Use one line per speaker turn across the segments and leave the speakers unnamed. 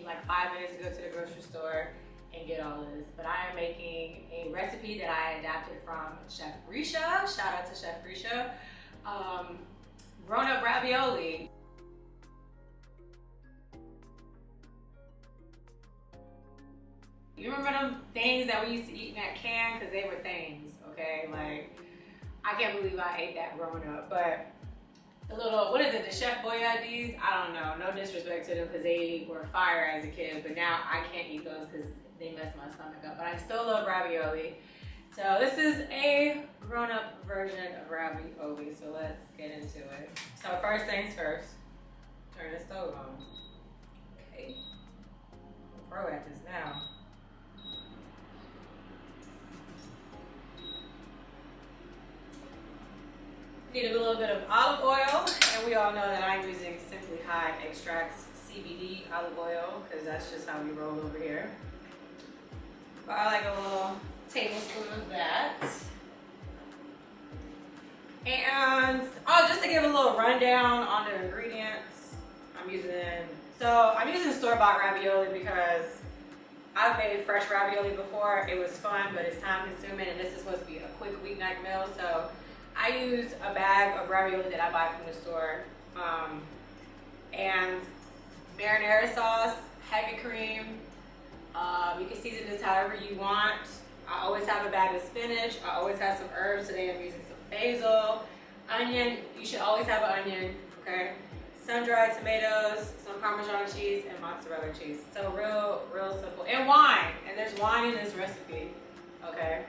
you like 5 minutes to go to the grocery store and get all this. But I am making a recipe that I adapted from Chef Risha. Shout out to Chef Risha. Grown-up ravioli. You remember them things that we used to eat in that can? Because they were things, okay? Like, I can't believe I ate that growing up. But the little, what is it, the Chef Boyardees? I don't know, no disrespect to them because they were fire as a kid, but now I can't eat those because they mess my stomach up. But I still love ravioli. So this is a grown-up version of ravioli, so let's get into it. So first things first, turn the stove on. Okay, I'm pro at this now. Need a little bit of olive oil, and we all know that I'm using Simply High Extracts CBD olive oil because that's just how we roll over here. But I like a little tablespoon of that. And just to give a little rundown on the ingredients, I'm using store-bought ravioli because I've made fresh ravioli before. It was fun, but it's time consuming, and this is supposed to be a quick weeknight meal. So I use a bag of ravioli that I buy from the store, and marinara sauce, heavy cream. You can season this however you want. I always have a bag of spinach. I always have some herbs. Today I'm using some basil, onion. You should always have an onion, okay? Sun-dried tomatoes, some Parmesan cheese, and mozzarella cheese. So real simple. And wine. And there's wine in this recipe, okay?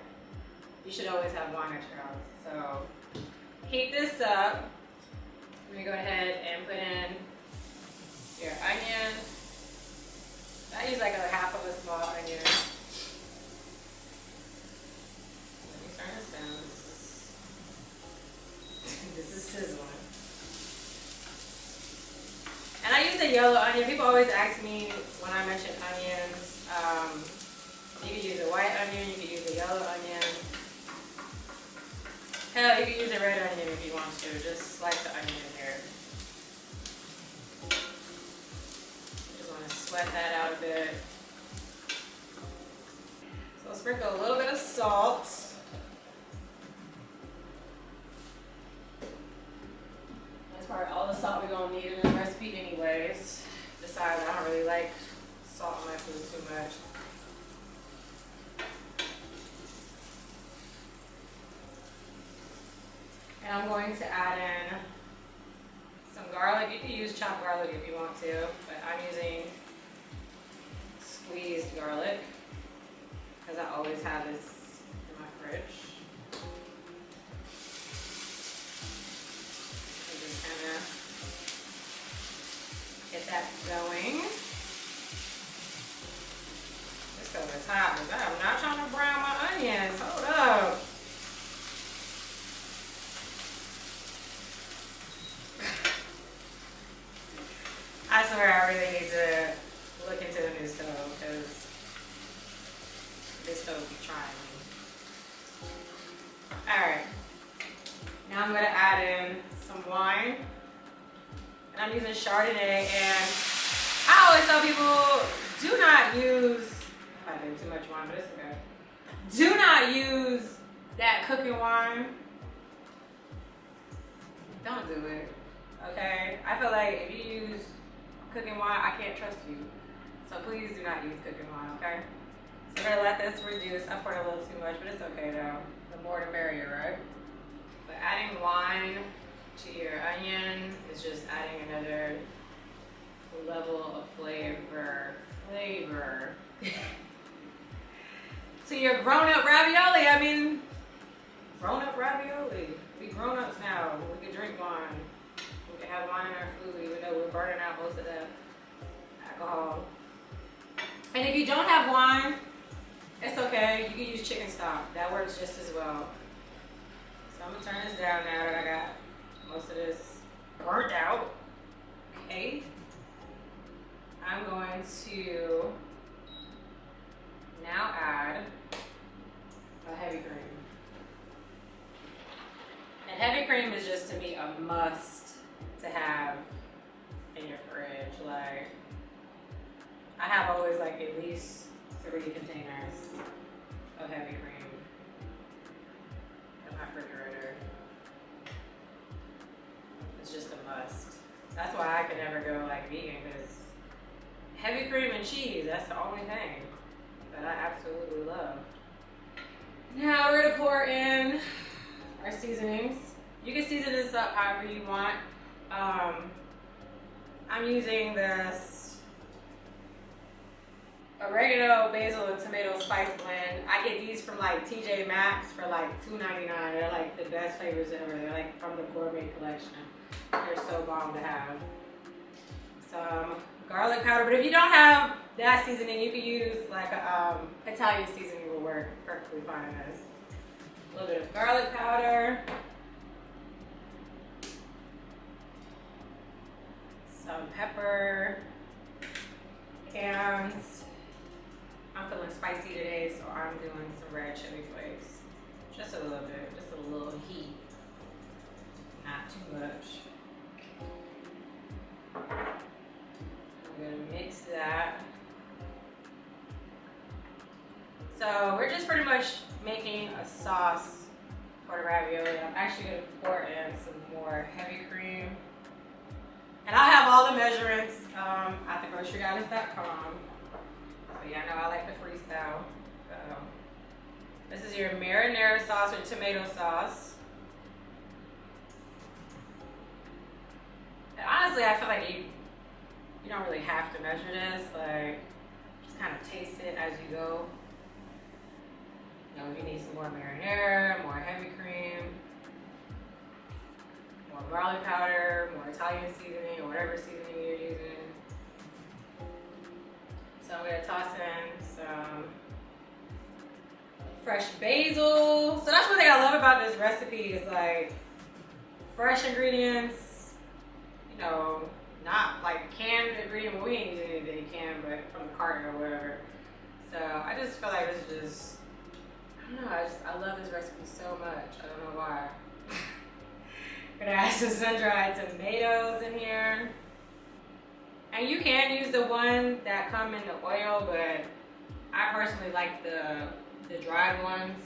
You should always have wine at your house. So heat this up. Let me go ahead and put in your onion. I use like a half of a small onion. Let me turn this down. This is sizzling. And I use a yellow onion. People always ask me when I mention onions. You can use a white onion, you can use a yellow onion. Hell, you can use a red onion if you want to. Just slice the onion in here. Just want to sweat that out a bit. So I'll sprinkle a little bit of salt. That's probably all the salt we're gonna need in this recipe anyways. Besides, I don't really like salt in my food too much. And I'm going to add in some garlic. You can use chopped garlic if you want to, but I'm using squeezed garlic because I always have this in my fridge. And just kind of get that going. This stove is hot because I'm not trying to brown my onions. Hold up. I swear I really need to look into the new stove because this stove be trying me. Alright, now I'm going to add in some wine. And I'm using Chardonnay, and I always tell people, do not use, I did too much wine, but it's okay. Do not use that cooking wine. Don't do it, okay? I feel like if you use cooking wine, I can't trust you. So please do not use cooking wine, okay? So we're gonna let this reduce. I poured a little too much, but it's okay though. The more the merrier, right? But adding wine to your onion is just adding another level of flavor to your grown-up ravioli. I mean, grown-up ravioli. We grown-ups now. We can drink wine. We can have wine in our food, even though we're burning out most of the alcohol. And if you don't have wine, it's okay. You can use chicken stock. That works just as well. So I'm gonna turn this down now that I got most of this burnt out. Okay. I'm going to now add a heavy cream. And heavy cream is just to me a must to have in your fridge. Like, I have always like at least 3 containers of heavy cream in my refrigerator. It's just a must. That's why I could never go like vegan, because heavy cream and cheese, that's the only thing that I absolutely love. Now we're gonna pour in our seasonings. You can season this up however you want. I'm using this oregano, basil, and tomato spice blend. I get these from like TJ Maxx for like $2.99. They're like the best flavors ever. They're like from the gourmet collection. They're so bomb to have. Some garlic powder, but if you don't have that seasoning, you can use like a Italian seasoning will work perfectly fine in this. A little bit of garlic powder. Some pepper. And I'm feeling spicy today, so I'm doing some red chili flakes. Just a little bit, just a little heat. Not too much. I'm gonna mix that. So we're just pretty much making a sauce for the ravioli. I'm actually gonna pour in some more heavy cream. And I'll have all the measurements at the grocerygoddess.com. So yeah, I know I like the freestyle. This is your marinara sauce or tomato sauce. And honestly, I feel like you don't really have to measure this. Like, just kind of taste it as you go. You know, if you need some more marinara, more heavy cream, more garlic powder, more Italian seasoning, or whatever seasoning you're using. So I'm gonna toss in some fresh basil. So that's one thing I love about this recipe is like fresh ingredients, you know, not like canned ingredient. Well, we ain't using anything canned, but from the carton or whatever. So I just feel like this is just, I don't know, I love this recipe so much. I don't know why. Gonna add some sun-dried tomatoes in here. And you can use the one that come in the oil, but I personally like the dried ones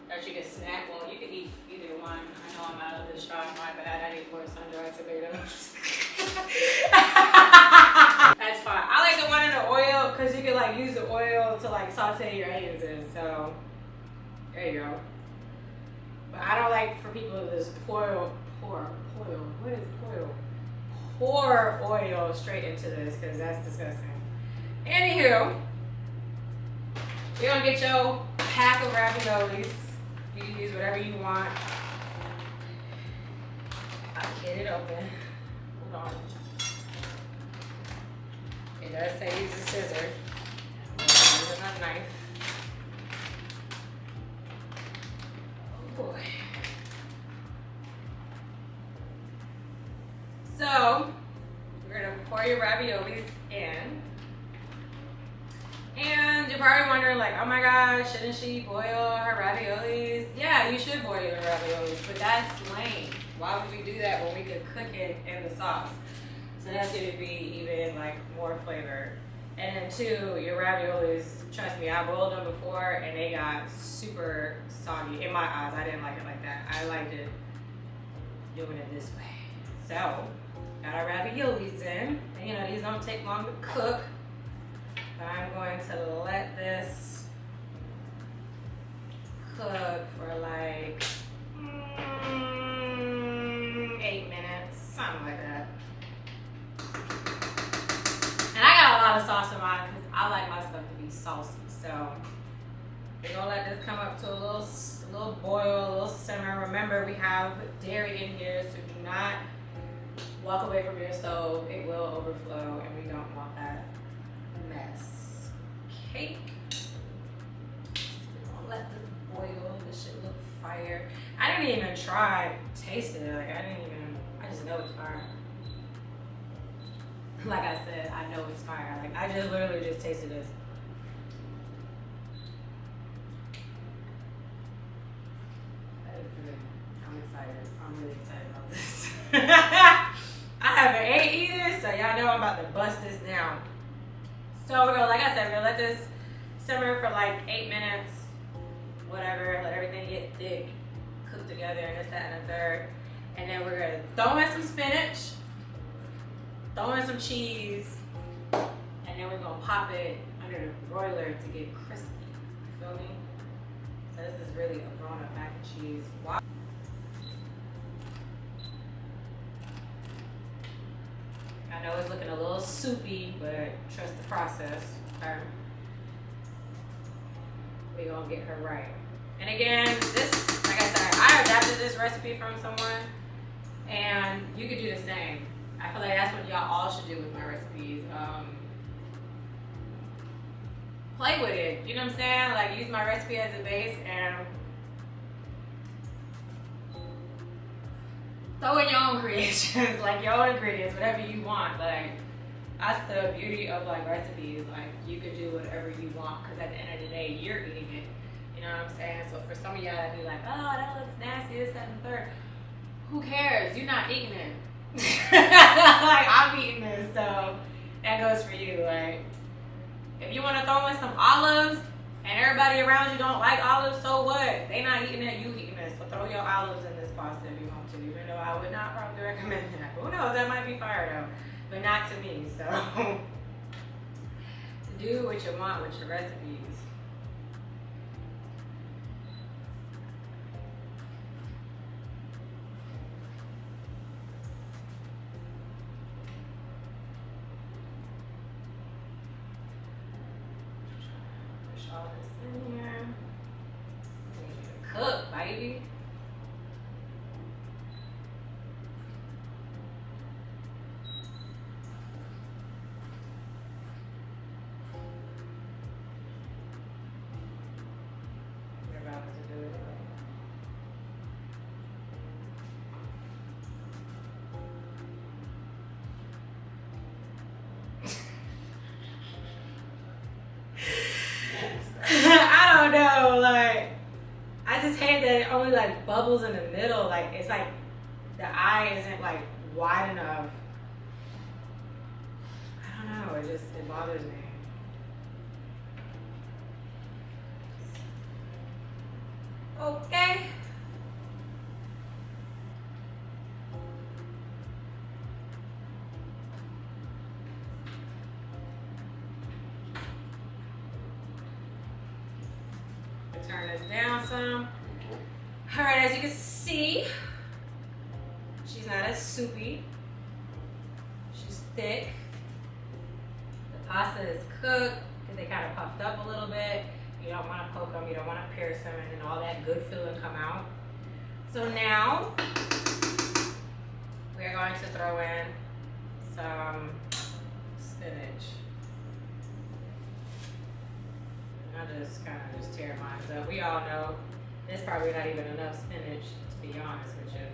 that you can snack on. You can eat either one. I know I'm out of the shot, my bad. I need more sun-dried tomatoes. That's fine. I like the one in the oil because you can like use the oil to like saute your onions in. So there you go. But I don't like for people to just pour oil straight into this because that's disgusting. Anywho, you're gonna get your pack of raviolis. You can use whatever you want. I'll get it open. Hold on. It does say use a scissor. Use a knife. Oh boy. So, we're gonna pour your raviolis in. And you're probably wondering like, oh my gosh, shouldn't she boil her raviolis? Yeah, you should boil your raviolis, but that's lame. Why would we do that when we could cook it in the sauce? So that's gonna be even like more flavor. And then two, your raviolis, trust me, I boiled them before and they got super soggy. In my eyes, I didn't like it like that. I liked it doing it this way. So, got our raviolis in. And you know, these don't take long to cook. But I'm going to let this cook for like 8 minutes, something like that. And I got a lot of sauce in mine because I like my stuff to be saucy. So we're gonna let this come up to a little boil, a little simmer. Remember, we have dairy in here, so do not walk away from your stove. It will overflow, and we don't want that mess. Okay. We're gonna let this boil. This should look fire. I didn't even try tasting it. Like I just know it's fire. Like I said, I know it's fire. Like I just literally just tasted this. That is good. I'm excited. I'm really excited about this. I haven't ate either, so y'all know I'm about to bust this down. So we're gonna, like I said, we're gonna let this simmer for like 8 minutes, whatever. Let everything get thick, cook together, and this, that, and the third. And then we're gonna throw in some spinach, throw in some cheese, and then we're gonna pop it under the broiler to get crispy. You feel me? So this is really a grown-up mac and cheese. Wow. I know it's looking a little soupy, but trust the process. Okay. We're gonna get her right. And again, this, like I said, I adapted this recipe from someone, and you could do the same. I feel like that's what y'all all should do with my recipes. Play with it, you know what I'm saying? Like, use my recipe as a base and throw in your own creations, like your own ingredients, whatever you want. Like, that's the beauty of like recipes. Like, you could do whatever you want, because at the end of the day, you're eating it. You know what I'm saying? So for some of y'all that be like, oh, that looks nasty, this, that, and the third. Who cares? You're not eating it. Like, I'm eating this, so that goes for you. Like, if you want to throw in some olives and everybody around you don't like olives, so what? They not eating it, you eating it. So throw your olives in this pasta if you want to, even though I would not probably recommend that. Who knows? That might be fire though, but not to me. So do what you want with your recipes. All this in here. I need you to cook, baby. You're about to do it. I don't know, like, I just hate that it only like bubbles in the middle. Like, it's like the eye isn't like wide enough. I don't know, it bothers me. Okay. Turn this down some. All right, as you can see, she's not as soupy. She's thick. The pasta is cooked because they kind of puffed up a little bit. You don't want to poke them, you don't want to pierce them, and then all that good feeling come out. So now we're going to throw in some spinach. I just kind of just tear mine up. We all know there's probably not even enough spinach, to be honest with you.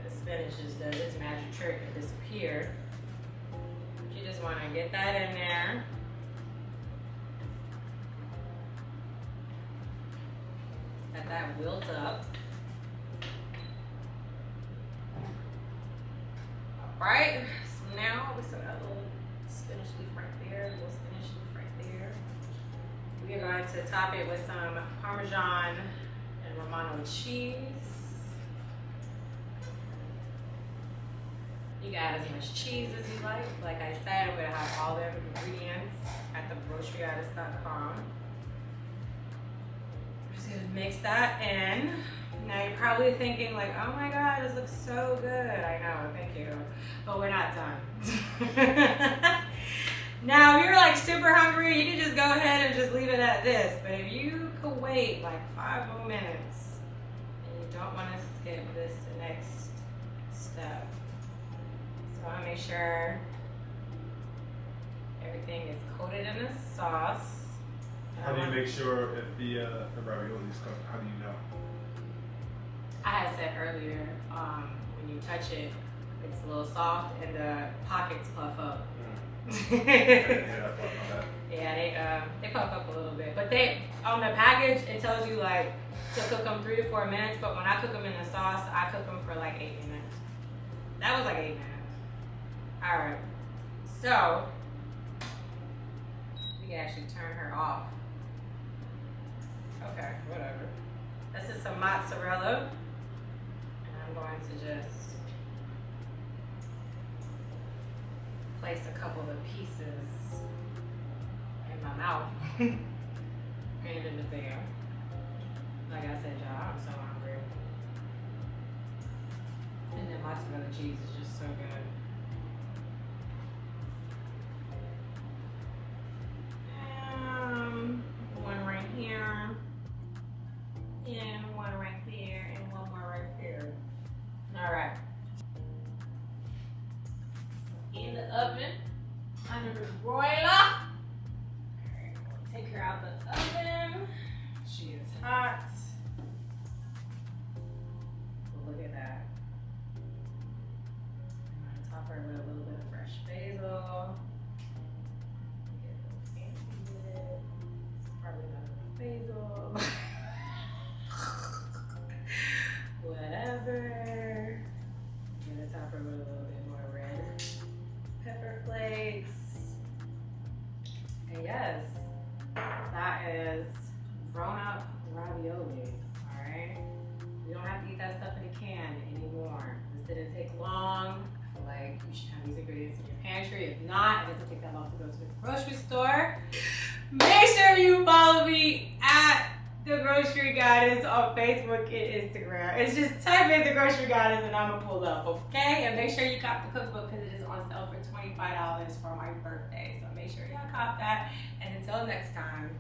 The spinach just does its magic trick to disappear. You just want to get that in there. Let that wilt up. All right, so now we still got a little spinach leaf right there, a little spinach leaf right there. We are going to top it with some Parmesan and Romano cheese. You can add as much cheese as you like. Like I said, I'm going to have all the ingredients at the grocerygoddess.com. I'm just going to mix that in. Now you're probably thinking like, oh my God, this looks so good. I know, thank you. But we're not done. Now, if you're like super hungry, you can just go ahead and just leave it at this. But if you could wait like 5 more minutes and you don't want to skip this next step. So I want to make sure everything is coated in the sauce.
How do you make sure if the ravioli is cooked? How do you know?
I had said earlier, when you touch it, it's a little soft and the pockets puff up. Yeah, they puff up a little bit, but they on the package it tells you like to cook them 3 to 4 minutes. But when I cook them in the sauce, I cook them for like 8 minutes. That was like 8 minutes. All right, so can actually turn her off. Okay, whatever. This is some mozzarella. And I'm going to just place a couple of pieces in my mouth and in the pan. Like I said, y'all, I'm so hungry. And then mozzarella cheese is just so good. One right here, and one right there, and one more right there. All right. In the oven, under the broiler. All right, we'll take her out the oven. She is hot. Look at that. I'm gonna top her with a little bit of fresh basil. Get a little fancy with it. It's probably not enough basil. Whatever. I'm gonna top her with a little bit more red pepper flakes. And yes, that is grown-up ravioli. Alright? You don't have to eat that stuff in a can anymore. This didn't take long. I feel like you should have these ingredients in your pantry. If not, it doesn't take that long to go to the grocery store. Make sure you follow me at The Grocery Goddess on Facebook and Instagram. It's just type in The Grocery Goddess and I'm gonna pull up, okay? And make sure you cop the cookbook because it is on sale for $25 for my birthday. So make sure y'all cop that. And until next time,